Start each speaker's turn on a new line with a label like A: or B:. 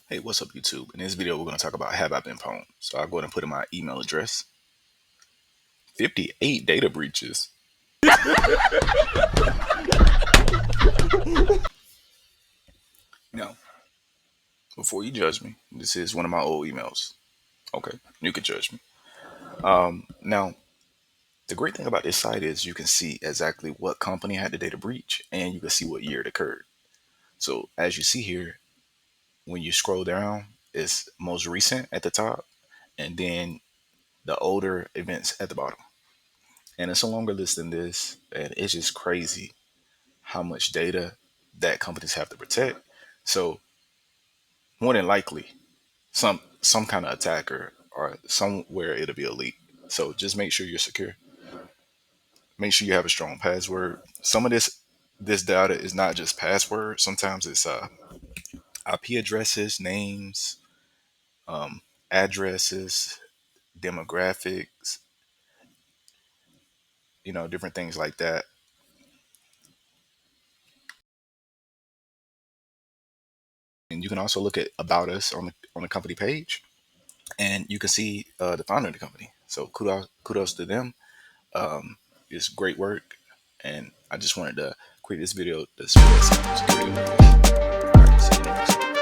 A: Hey, what's up YouTube? In this video, we're going to talk about Have I Been Pwned? So I'll go ahead and put in my email address. 58 data breaches. Now, before you judge me, this is one of my old emails. Okay, you can judge me. Now, the great thing about this site is you can see exactly what company had the data breach and you can see what year it occurred. So as you see here, when you scroll down, it's most recent at the top and then the older events at the bottom. And it's a longer list than this, and it's just crazy how much data that companies have to protect. So more than likely, some kind of attacker or somewhere it'll be a leak. So just make sure you're secure. Make sure you have a strong password. Some of this data is not just passwords. Sometimes it's IP addresses, names, addresses, demographics, different things like that. And you can also look at about us on the company page, and you can see the founder of the company. So kudos to them. It's great work, and I just wanted to create this video to spread some security information. All right, see you next.